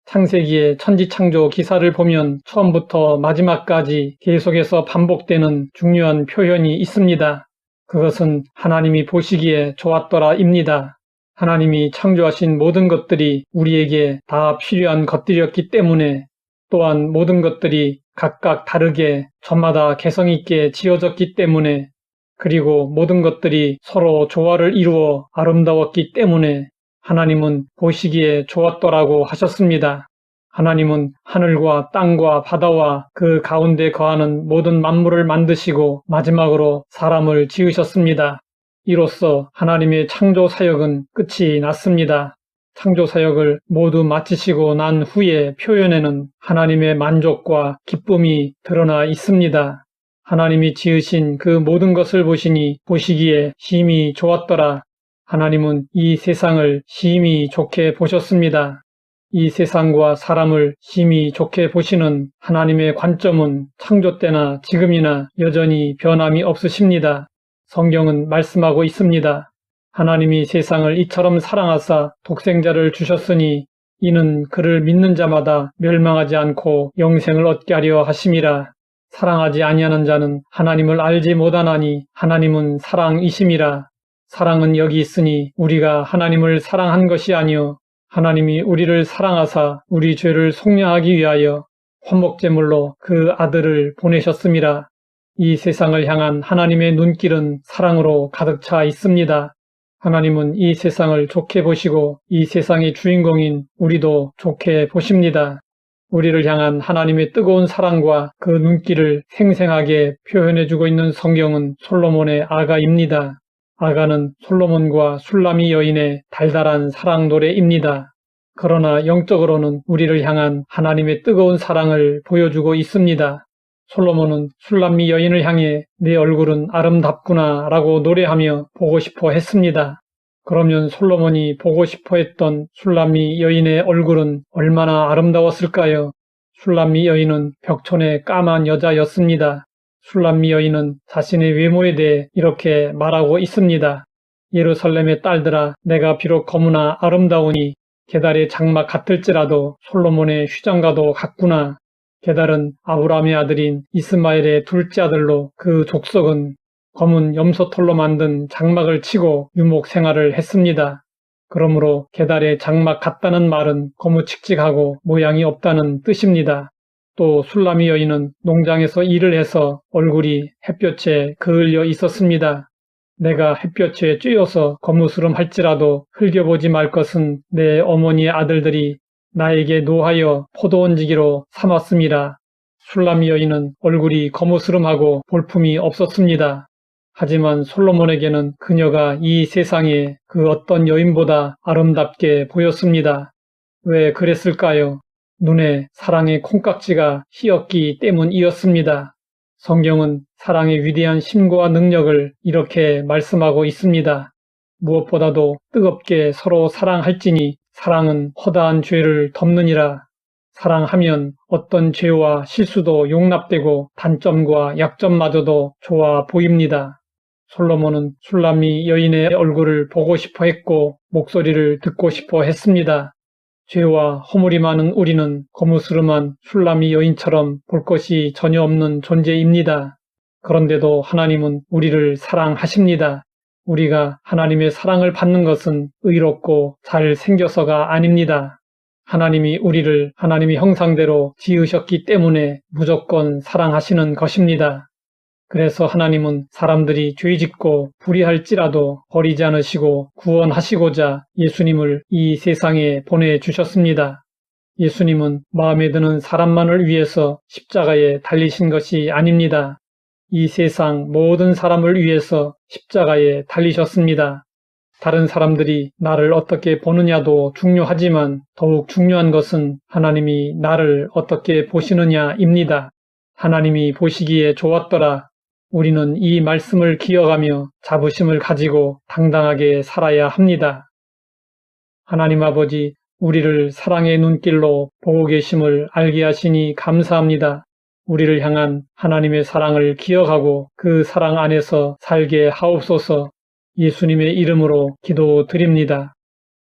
창세기의 천지창조 기사를 보면 처음부터 마지막까지 계속해서 반복되는 중요한 표현이 있습니다. 그것은 하나님이 보시기에 좋았더라입니다. 하나님이 창조하신 모든 것들이 우리에게 다 필요한 것들이었기 때문에, 또한 모든 것들이 각각 다르게 저마다 개성있게 지어졌기 때문에, 그리고 모든 것들이 서로 조화를 이루어 아름다웠기 때문에 하나님은 보시기에 좋았더라고 하셨습니다. 하나님은 하늘과 땅과 바다와 그 가운데 거하는 모든 만물을 만드시고 마지막으로 사람을 지으셨습니다. 이로써 하나님의 창조 사역은 끝이 났습니다. 창조 사역을 모두 마치시고 난 후의 표현에는 하나님의 만족과 기쁨이 드러나 있습니다. 하나님이 지으신 그 모든 것을 보시니 보시기에 심히 좋았더라. 하나님은 이 세상을 심히 좋게 보셨습니다. 이 세상과 사람을 심히 좋게 보시는 하나님의 관점은 창조 때나 지금이나 여전히 변함이 없으십니다. 성경은 말씀하고 있습니다. 하나님이 세상을 이처럼 사랑하사 독생자를 주셨으니 이는 그를 믿는 자마다 멸망하지 않고 영생을 얻게 하려 하심이라. 사랑하지 아니하는 자는 하나님을 알지 못하나니 하나님은 사랑이심이라. 사랑은 여기 있으니 우리가 하나님을 사랑한 것이 아니요 하나님이 우리를 사랑하사 우리 죄를 속량하기 위하여 화목제물로 그 아들을 보내셨음이라. 이 세상을 향한 하나님의 눈길은 사랑으로 가득 차 있습니다. 하나님은 이 세상을 좋게 보시고 이 세상의 주인공인 우리도 좋게 보십니다. 우리를 향한 하나님의 뜨거운 사랑과 그 눈길을 생생하게 표현해주고 있는 성경은 솔로몬의 아가입니다. 아가는 솔로몬과 술람미 여인의 달달한 사랑 노래입니다. 그러나 영적으로는 우리를 향한 하나님의 뜨거운 사랑을 보여주고 있습니다. 솔로몬은 술람미 여인을 향해 내 얼굴은 아름답구나 라고 노래하며 보고 싶어 했습니다. 그러면 솔로몬이 보고 싶어 했던 술람미 여인의 얼굴은 얼마나 아름다웠을까요? 술람미 여인은 벽촌의 까만 여자였습니다. 술람미 여인은 자신의 외모에 대해 이렇게 말하고 있습니다. 예루살렘의 딸들아, 내가 비록 거무나 아름다우니 게달의 장막 같을지라도 솔로몬의 휴장과도 같구나. 게달은 아브라함의 아들인 이스마엘의 둘째 아들로 그 족속은 검은 염소털로 만든 장막을 치고 유목 생활을 했습니다. 그러므로 게달의 장막 같다는 말은 거무칙칙하고 모양이 없다는 뜻입니다. 또 술람미 여인은 농장에서 일을 해서 얼굴이 햇볕에 그을려 있었습니다. 내가 햇볕에 쬐어서 거무스름할지라도 흘겨보지 말 것은 내 어머니의 아들들이 나에게 노하여 포도원지기로 삼았음이라. 술람미 여인은 얼굴이 거무스름하고 볼품이 없었습니다. 하지만 솔로몬에게는 그녀가 이 세상에 그 어떤 여인보다 아름답게 보였습니다. 왜 그랬을까요? 눈에 사랑의 콩깍지가 씌었기 때문이었습니다. 성경은 사랑의 위대한 심고와 능력을 이렇게 말씀하고 있습니다. 무엇보다도 뜨겁게 서로 사랑할지니 사랑은 허다한 죄를 덮느니라. 사랑하면 어떤 죄와 실수도 용납되고 단점과 약점마저도 좋아 보입니다. 솔로몬은 술람미 여인의 얼굴을 보고 싶어 했고 목소리를 듣고 싶어 했습니다. 죄와 허물이 많은 우리는 거무스름한 술람미 여인처럼 볼 것이 전혀 없는 존재입니다. 그런데도 하나님은 우리를 사랑하십니다. 우리가 하나님의 사랑을 받는 것은 의롭고 잘 생겨서가 아닙니다. 하나님이 우리를 하나님의 형상대로 지으셨기 때문에 무조건 사랑하시는 것입니다. 그래서 하나님은 사람들이 죄짓고 불의할지라도 버리지 않으시고 구원하시고자 예수님을 이 세상에 보내주셨습니다. 예수님은 마음에 드는 사람만을 위해서 십자가에 달리신 것이 아닙니다. 이 세상 모든 사람을 위해서 십자가에 달리셨습니다. 다른 사람들이 나를 어떻게 보느냐도 중요하지만 더욱 중요한 것은 하나님이 나를 어떻게 보시느냐입니다. 하나님이 보시기에 좋았더라. 우리는 이 말씀을 기억하며 자부심을 가지고 당당하게 살아야 합니다. 하나님 아버지, 우리를 사랑의 눈길로 보고 계심을 알게 하시니 감사합니다. 우리를 향한 하나님의 사랑을 기억하고 그 사랑 안에서 살게 하옵소서. 예수님의 이름으로 기도드립니다.